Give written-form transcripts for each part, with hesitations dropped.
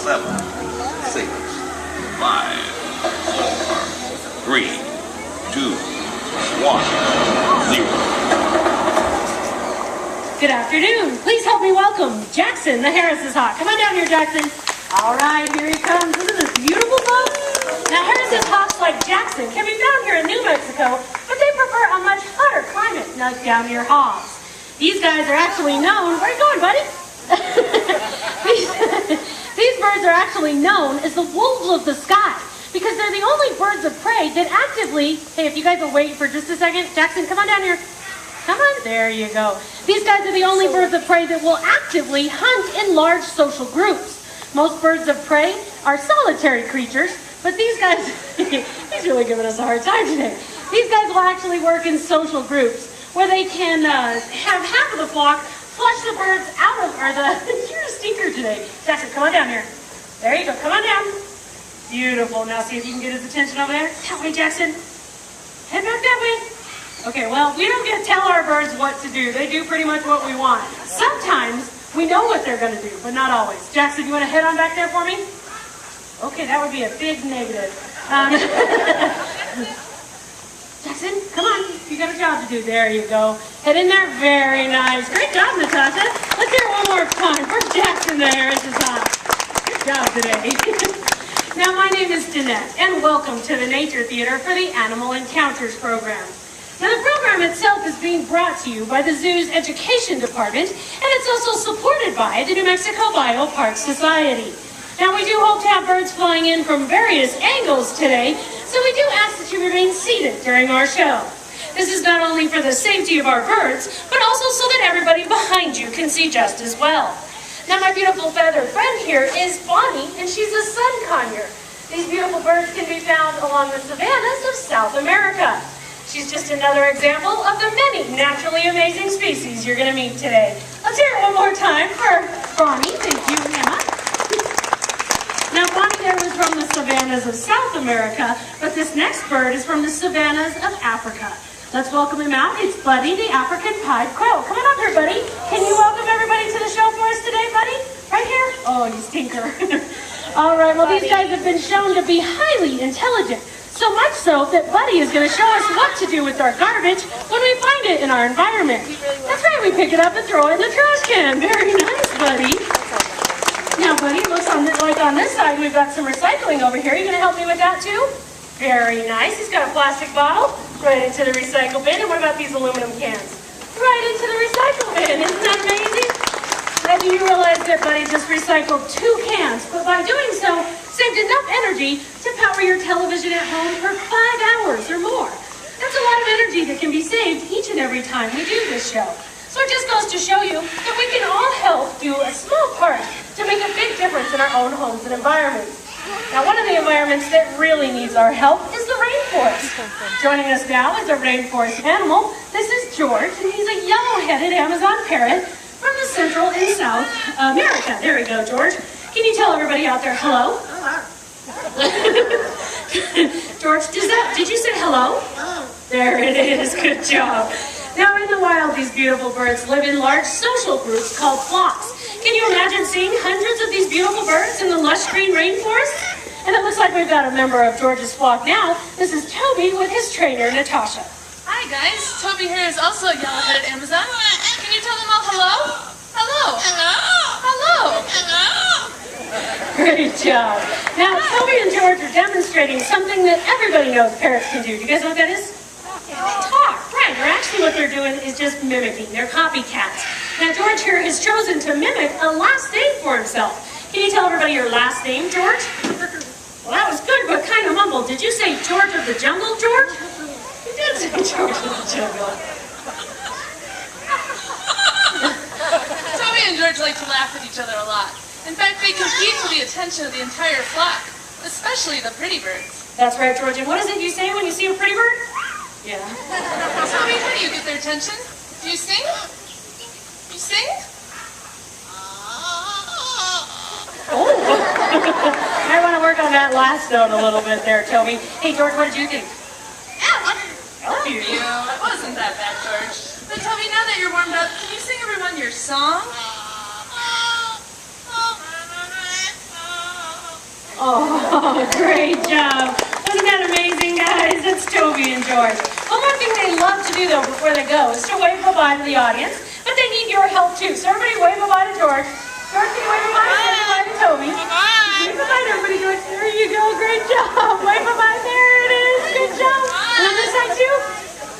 7, 6, 5, 4, 3, 2, 1, 0. Good afternoon. Please help me welcome Jackson, the Harris's Hawk. Come on down here, Jackson. All right, here he comes. Isn't this beautiful, folks? Now, Harris's Hawks, like Jackson, can be found here in New Mexico, but they prefer a much hotter climate down near Hobbs. These guys are actually known. Where are you going, buddy? These birds are actually known as the wolves of the sky because they're the only birds of prey that actively. Hey, if you guys will wait for just a second, Jackson, come on down here. Come on, there you go. These guys are the only birds of prey that will actively hunt in large social groups. Most birds of prey are solitary creatures, but these guys, he's really giving us a hard time today. These guys will actually work in social groups where they can have half of the flock flush the birds out of, you're a stinker today. Jackson, come on down here. There you go, come on down. Beautiful, now see if you can get his attention over there. That way, Jackson. Head back that way. Okay, well, we don't get to tell our birds what to do. They do pretty much what we want. Sometimes we know what they're going to do, but not always. Jackson, you want to head on back there for me? Okay, that would be a big negative. Jackson, come on. You got a job to do. There you go. Head in there. Very nice. Great job, Natasha. Let's hear it one more time for Jackson there. It's hot. Good job today. Now, my name is Danette, and welcome to the Nature Theater for the Animal Encounters program. Now, the program itself is being brought to you by the Zoo's Education Department, and it's also supported by the New Mexico Biopark Society. Now, we do hope to have birds flying in from various angles today, so we do ask that you remain seated during our show. This is not only for the safety of our birds, but also so that everybody behind you can see just as well. Now, my beautiful feathered friend here is Bonnie, and she's a sun conure. These beautiful birds can be found along the savannas of South America. She's just another example of the many naturally amazing species you're going to meet today. Let's hear it one more time for Bonnie. Thank you, Emma. Now, Bonnie there was from the savannas of South America, but this next bird is from the savannas of Africa. Let's welcome him out. It's Buddy, the African pied crow. Come on up here, Buddy. Can you welcome everybody to the show for us today, Buddy? Right here? Oh, you stinker. All right, well, these guys have been shown to be highly intelligent. So much so that Buddy is going to show us what to do with our garbage when we find it in our environment. That's right, we pick it up and throw it in the trash can. Very nice, Buddy. Now, Buddy, looks like on this side we've got some recycling over here. Are you going to help me with that too? Very nice. He's got a plastic bottle right into the recycle bin. And what about these aluminum cans? Right into the recycle bin. Isn't that amazing? Now, do you realize that Buddy just recycled 2 cans, but by doing so, saved enough energy to power your television at home for 5 hours or more. That's a lot of energy that can be saved each and every time we do this show. So it just goes to show you that we can all help do a small part to make a big difference in our own homes and environments. Now, one of the environments that really needs our help is the rainforest. Joining us now is a rainforest animal. This is George, and he's a yellow-headed Amazon parrot from the Central and South America. There we go, George. Can you tell everybody out there hello? George, did you say hello? There it is. Good job. Now, in the wild, these beautiful birds live in large social groups called flocks. Can you imagine seeing hundreds of these beautiful birds in the lush green rainforest? And it looks like we've got a member of George's flock now. This is Toby with his trainer, Natasha. Hi, guys. Toby here is also a yellow-headed Amazon. Can you tell them all hello? Hello. Hello. Hello. Hello. Great job. Now, Toby and George are demonstrating something that everybody knows parrots can do. Do you guys know what that is? Talk. Right. Or actually what they're doing is just mimicking. They're copycats. Now, George here has chosen to mimic a last name for himself. Can you tell everybody your last name, George? Well, that was good, but kind of mumbled. Did you say George of the Jungle, George? You did say George of the Jungle. Toby and George like to laugh at each other a lot. In fact, they compete for the attention of the entire flock, especially the pretty birds. That's right, George. And what is it you say when you see a pretty bird? Yeah. Toby, how do you get their attention? Do you sing? You sing? Oh. I want to work on that last note a little bit there, Toby. Hey, George, what did you think? Oh, you. It wasn't that bad, George. But Toby, now that you're warmed up, can you sing everyone your song? Oh, great job. Wasn't that amazing, guys? That's Toby and George. One more thing they love to do, though, before they go is to wave bye-bye to the audience. But they need your help, too. So everybody wave bye-bye to George. George, can you wave bye-bye? Wave bye-bye to Toby. Wave bye-bye to everybody, George. There you go. Great job. Wave bye-bye. There it is. Good job. And on this side, too.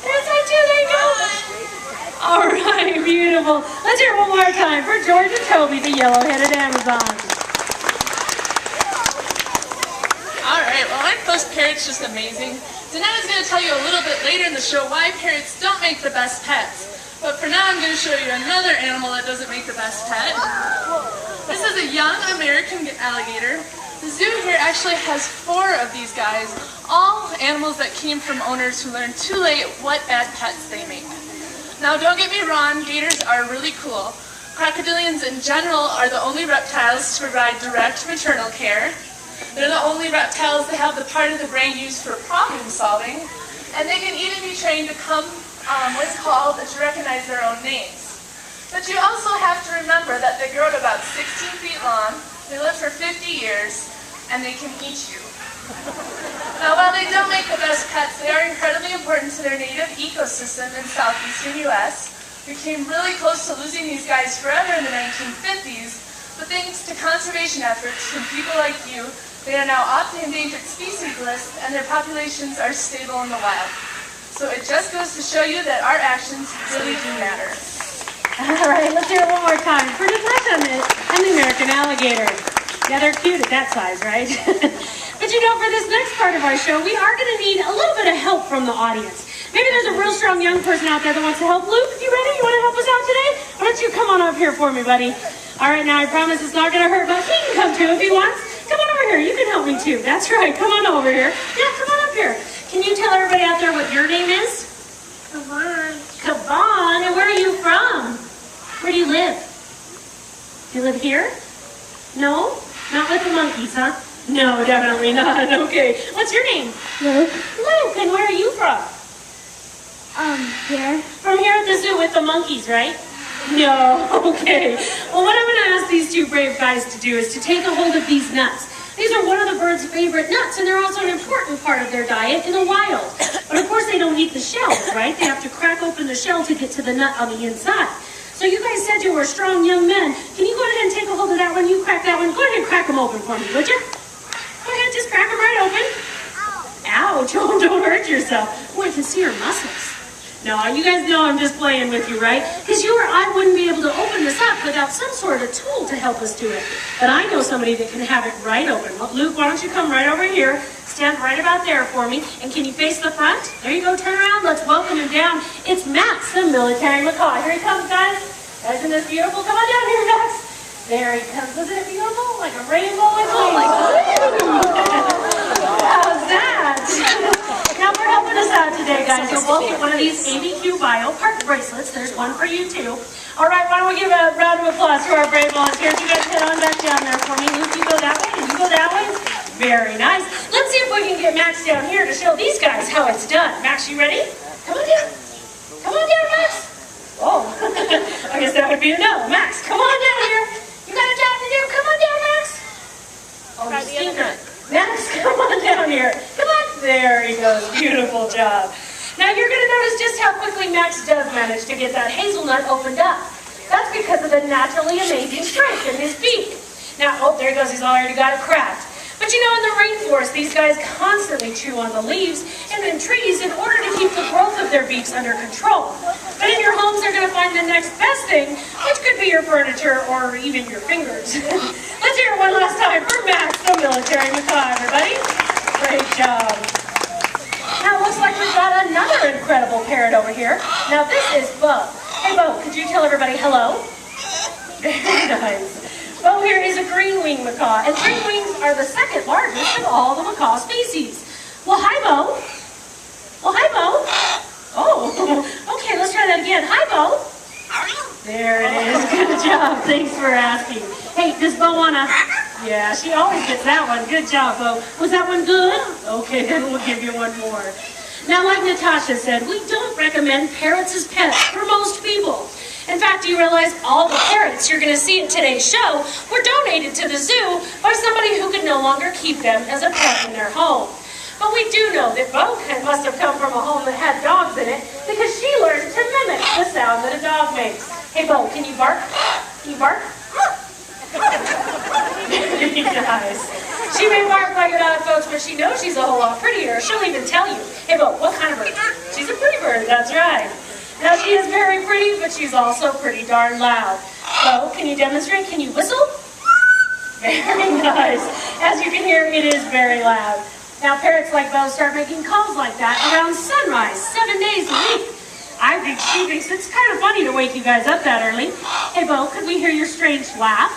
This side, too. There you go. All right. Beautiful. Let's hear it one more time for George and Toby, the yellow-headed Amazons. Alright, well, aren't those parrots just amazing? Danetta's going to tell you a little bit later in the show why parrots don't make the best pets. But for now, I'm going to show you another animal that doesn't make the best pet. This is a young American alligator. The zoo here actually has 4 of these guys, all animals that came from owners who learned too late what bad pets they make. Now, don't get me wrong, gators are really cool. Crocodilians in general are the only reptiles to provide direct maternal care. They're the only reptiles that have the part of the brain used for problem solving, and they can even be trained to come what's called to recognize their own names. But you also have to remember that they grow to about 16 feet long, they live for 50 years, and they can eat you. Now, while they don't make the best pets, they are incredibly important to their native ecosystem in southeastern U.S. We came really close to losing these guys forever in the 1950s, but thanks to conservation efforts from people like you, they are now off the endangered species list, and their populations are stable in the wild. So it just goes to show you that our actions really do matter. All right, let's hear it one more time for Natasha and the American alligator. Yeah, they're cute at that size, right? But you know, for this next part of our show, we are going to need a little bit of help from the audience. Maybe there's a real strong young person out there that wants to help. Luke, you ready? You want to help us out today? Why don't you come on up here for me, buddy? All right, now I promise it's not going to hurt, but he can come too if he wants. Come on over here. You can help me too. That's right. Come on over here. Yeah, come on up here. Can you tell everybody out there what your name is? Kavan. Kavan. And where are you from? Where do you live? Do you live here? No? Not with the monkeys, huh? No, definitely not. Okay. What's your name? Luke. Luke. And where are you from? Here. From here at the zoo with the monkeys, right? No, okay. Well, what I'm going to ask these 2 brave guys to do is to take a hold of these nuts. These are one of the bird's favorite nuts, and they're also an important part of their diet in the wild. But of course, they don't eat the shells, right? They have to crack open the shell to get to the nut on the inside. So you guys said you were strong young men. Can you go ahead and take a hold of that one? You crack that one. Go ahead and crack them open for me, would you? Go ahead, just crack them right open. Ouch, don't hurt yourself. Oh, I can see your muscles. No, you guys know I'm just playing with you, right? Because you or I wouldn't be able to open this up without some sort of tool to help us do it. But I know somebody that can have it right open. Well, Luke, why don't you come right over here, stand right about there for me, and can you face the front? There you go, turn around, let's welcome him down. It's Max, the military macaw. Here he comes, guys. Isn't this beautiful? Come on down here, Max. There he comes. Isn't it beautiful? Like a rainbow and how's that? Now we're helping us out today, guys. You'll both get one of these ABQ Bio Heart bracelets. There's one for you, too. All right, why don't we give a round of applause to our brave volunteers. You guys head on back down there for me. Luke, you go that way, and you go that way. Very nice. Let's see if we can get Max down here to show these guys how it's done. Max, you ready? Come on down. Come on down, Max. Oh, I guess that would be a no. Max, come on down here. You got a job to do. Come on down, Max. Oh, you stinker. Max, come on down here. Come on. There he goes. Beautiful job. Now you're going to notice just how quickly Max does manage to get that hazelnut opened up. That's because of the naturally amazing strength in his beak. Now, oh, there he goes. He's already got it cracked. But you know, in the rainforest, these guys constantly chew on the leaves and in trees in order to keep the growth of their beaks under control. But in your homes, they're going to find the next best thing, which could be your furniture or even your fingers. Let's hear it one last time for Max, the military macaw, everybody. Great job. Now it looks like we've got another incredible parrot over here. Now this is Bo. Hey Bo, could you tell everybody hello? Very nice. Bo here is a green-winged macaw, and green wings are the second largest of all the macaw species. Well, hi Bo. Well, hi Bo. Oh, okay, let's try that again. Hi Bo. There it is. Good job. Thanks for asking. Hey, does Bo wanna? Yeah, she always gets that one. Good job, Bo. Was that one good? Okay, then we'll give you one more. Now, like Natasha said, we don't recommend parrots as pets for most people. In fact, do you realize all the parrots you're going to see in today's show were donated donated to the zoo by somebody who could no longer keep them as a pet in their home. But we do know that Bo must have come from a home that had dogs in it because she learned to mimic the sound that a dog makes. Hey Bo, can you bark? Can you bark? Very nice. She may bark like it other folks, but she knows she's a whole lot prettier. She'll even tell you, hey Bo, what kind of bird? She's a pretty bird, that's right. Now she is very pretty, but she's also pretty darn loud. Bo, can you demonstrate? Can you whistle? Very nice. As you can hear, it is very loud. Now parrots like Bo start making calls like that around sunrise, 7 days a week. I think she thinks it's kind of funny to wake you guys up that early. Hey Bo, could we hear your strange laugh?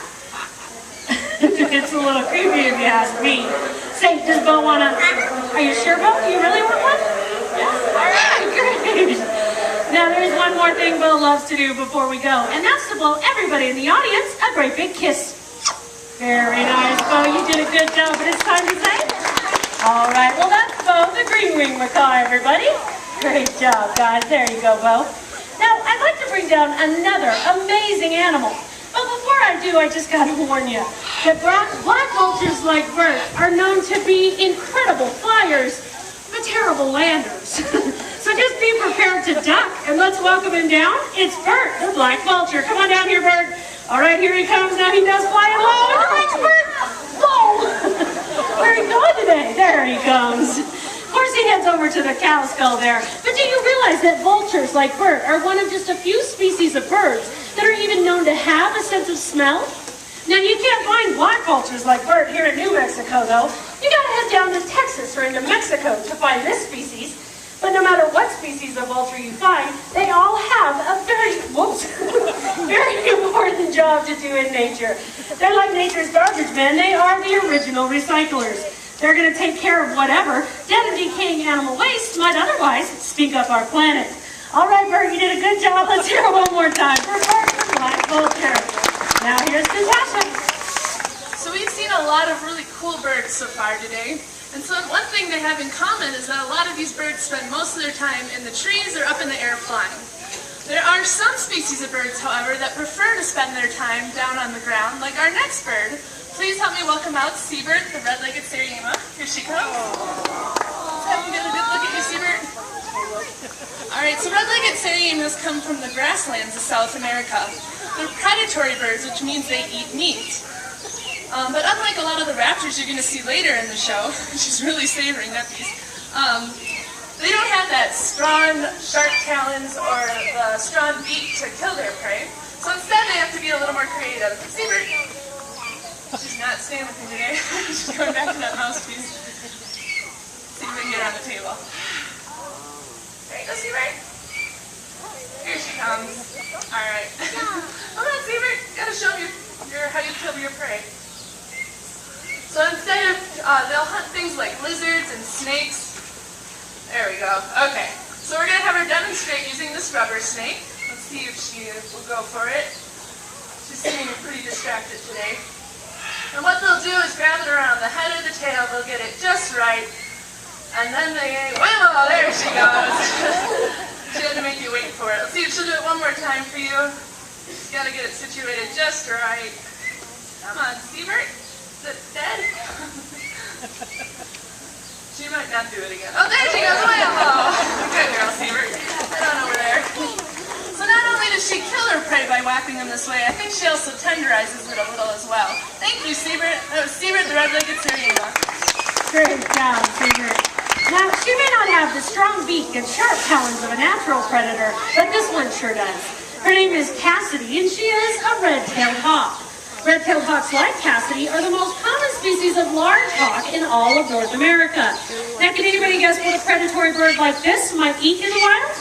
It's a little creepy if you ask me. Say, does Bo wanna, are you sure Bo? Do you really want one? Yeah? All right, great. Now there's one more thing Bo loves to do before we go, and that's to blow everybody in the audience a great big kiss. Very nice, Bo, you did a good job, but it's time to say, all right, well that's Bo, the green-winged macaw, everybody. Great job, guys, there you go, Bo. Now, I'd like to bring down another amazing animal. But before I do, I just got to warn you that black vultures like Bert are known to be incredible flyers, but terrible landers. So just be prepared to duck, and let's welcome him down. It's Bert, the black vulture. Come on down here, Bert. All right, here he comes. Now he does fly low. Thanks, Bert. Whoa! Where are you going today? There he comes. Of course, he heads over to the cow skull there. But do you realize that vultures like Bert are one of just a few species of birds that are even known to have a sense of smell? Now, you can't find black vultures like Bert here in New Mexico, though. You gotta head down to Texas or into Mexico to find this species. But no matter what species of vulture you find, they all have a very, very important job to do in nature. They're like nature's garbage men. They are the original recyclers. They're going to take care of whatever dead or decaying animal waste might otherwise stink up our planet. All right, Bert, you did a good job. Let's hear it one more time for Bert the Black Vulture. Now here's Natasha. So we've seen a lot of really cool birds so far today. And so one thing they have in common is that a lot of these birds spend most of their time in the trees or up in the air flying. There are some species of birds, however, that prefer to spend their time down on the ground, like our next bird. Please help me welcome out Seabird, the red-legged Seriema. Here she comes. Let's have you get a good look at you, Seabird. Alright, so red-legged Seriemas come from the grasslands of South America. They're predatory birds, which means they eat meat. But unlike a lot of the raptors you're going to see later in the show, she's really savoring that piece, they don't have that strong, sharp talons or the strong beak to kill their prey. So instead they have to be a little more creative. Seabird! She's not staying with me today. She's going back to that mouse piece. See if we can get her on the table. There you go, Seabird. Here she comes. Alright. Come on, Seabird. Gotta show me how you kill your prey. So instead of, they'll hunt things like lizards and snakes. There we go. Okay. So we're gonna have her demonstrate using this rubber snake. Let's see if she will go for it. She's seeming pretty distracted today. And what they'll do is grab it around the head or the tail, they'll get it just right, and then they, well, there she goes. She had to make you wait for it. Let's see if she'll do it one more time for you. She's got to get it situated just right. Come on, Seabird. Is it dead? She might not do it again. Oh, there she goes. Well, good girl, Seabird. Head on over there. So not only does she kill her prey by whacking them this way, I think she also tenderizes it a little as well. Thank you, Seabird. That was Seabird, the red-legged Seriema. Great job, Seabird. Now, she may not have the strong beak and sharp talons of a natural predator, but this one sure does. Her name is Cassidy, and she is a red-tailed hawk. Red-tailed hawks like Cassidy are the most common species of large hawk in all of North America. Now, can anybody guess what a predatory bird like this might eat in the wild?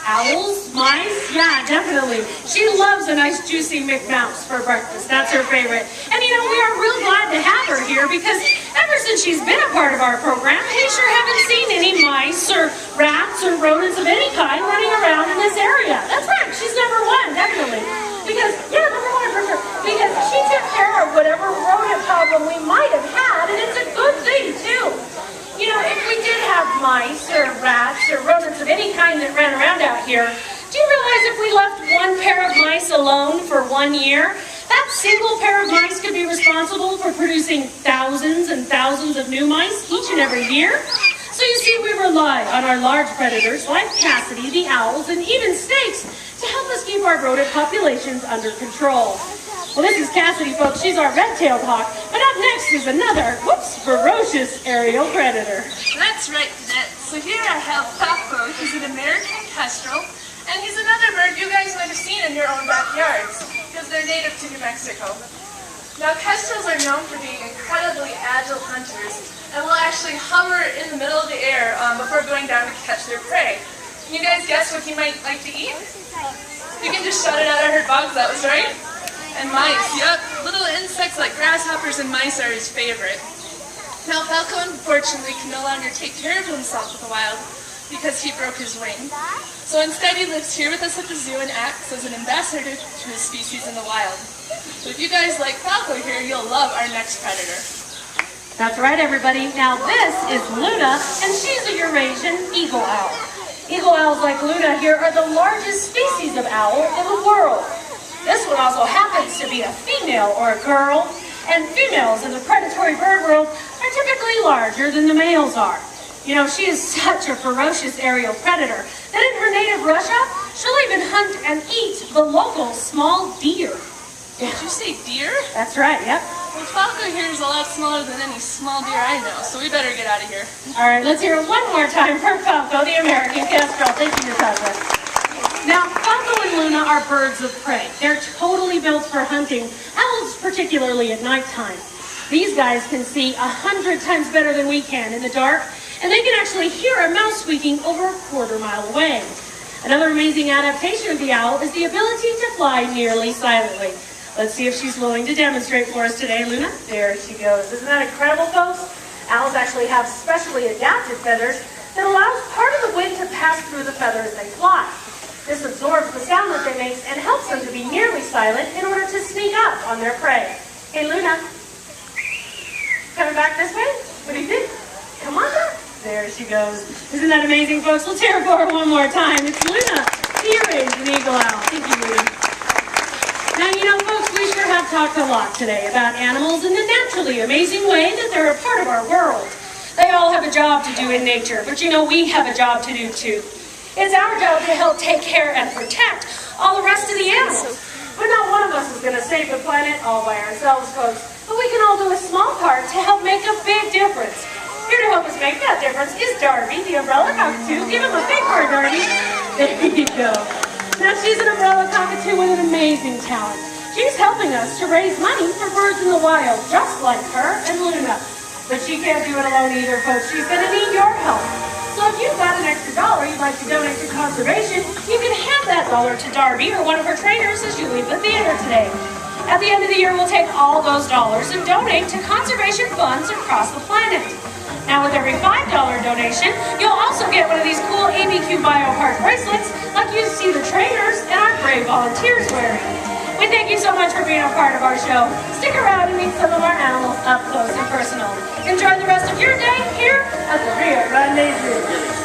Owls? Mice? Yeah, definitely. She loves a nice juicy McMouse for breakfast. That's her favorite. And you know, we are real glad to have her here because ever since she's been a part of our program, we sure haven't seen any mice or rats or rodents of any kind running around in this area. That's right, she's number one, definitely. Because, yeah, number one for sure. Because she took care of whatever rodent problem we might have had, and it's a good thing, too. You know, if we did have mice or rats or rodents of any kind that ran around out here, do you realize if we left one pair of mice alone for 1 year, that single pair of mice could be responsible for producing thousands and thousands of new mice each and every year. So you see, we rely on our large predators like Cassidy, the owls, and even snakes to help us keep our rodent populations under control. Well, this is Cassidy, folks. She's our red-tailed hawk. But up next is another, ferocious aerial predator. That's right, Cadet. So here I have Falco. He's an American kestrel, and he's another bird you guys might have seen in your own backyards because they're native to New Mexico. Now, kestrels are known for being incredibly agile hunters and will actually hover in the middle of the air before going down to catch their prey. Can you guys guess what he might like to eat? You can just shout it out. I heard bugs, that was right. And mice, yep. Little insects like grasshoppers and mice are his favorite. Now, Falco unfortunately can no longer take care of himself in the wild because he broke his wing. So instead he lives here with us at the zoo and acts as an ambassador to his species in the wild. So if you guys like Falco here, you'll love our next predator. That's right, everybody. Now this is Luna, and she's a Eurasian eagle owl. Eagle owls like Luna here are the largest species of owl in the world. This one also happens to be a female or a girl, and females in the predatory bird world are typically larger than the males are. You know, she is such a ferocious aerial predator that in her native Russia, she'll even hunt and eat the local small deer. Did you say deer? That's right, yep. Well, Falco here is a lot smaller than any small deer I know, so we better get out of here. All right, let's hear it one more time for Falco, the American kestrel. Thank you, Natasha. Now, Falco and Luna are birds of prey. They're totally built for hunting, owls particularly at nighttime. These guys can see 100 times better than we can in the dark, and they can actually hear a mouse squeaking over a quarter-mile away. Another amazing adaptation of the owl is the ability to fly nearly silently. Let's see if she's willing to demonstrate for us today, Luna. There she goes. Isn't that incredible, folks? Owls actually have specially adapted feathers that allows part of the wind to pass through the feather as they fly. This absorbs the sound that they make and helps them to be nearly silent in order to sneak up on their prey. Hey, Luna. Coming back this way? What do you think? Come on back. There she goes. Isn't that amazing, folks? Let's hear it for her one more time. It's Luna, the Eurasian eagle owl. Thank you, Luna. Now, you know, folks, we sure have talked a lot today about animals in the naturally amazing way that they're a part of our world. They all have a job to do in nature, but you know, we have a job to do too. It's our job to help take care and protect all the rest of the animals. But not one of us is going to save the planet all by ourselves, folks. But we can all do a small part to help make a big difference. Here to help us make that difference is Darby, the umbrella cockatoo. Give him a big word, Darby. There you go. Now, she's an umbrella cockatoo with an amazing talent. She's helping us to raise money for birds in the wild, just like her and Luna. But she can't do it alone either, folks. She's going to need your help. So if you've got an extra dollar you'd like to donate to conservation, you can hand that dollar to Darby or one of her trainers as you leave the theater today. At the end of the year, we'll take all those dollars and donate to conservation funds across the planet. Now, with every $5 donation, you'll also get one of these cool ABQ BioPark bracelets like you see the trainers and our brave volunteers wearing. We thank you so much for being a part of our show. Stick around and meet some of our animals up close and personal. Enjoy the rest of your day here at the Rio Grande Zoo.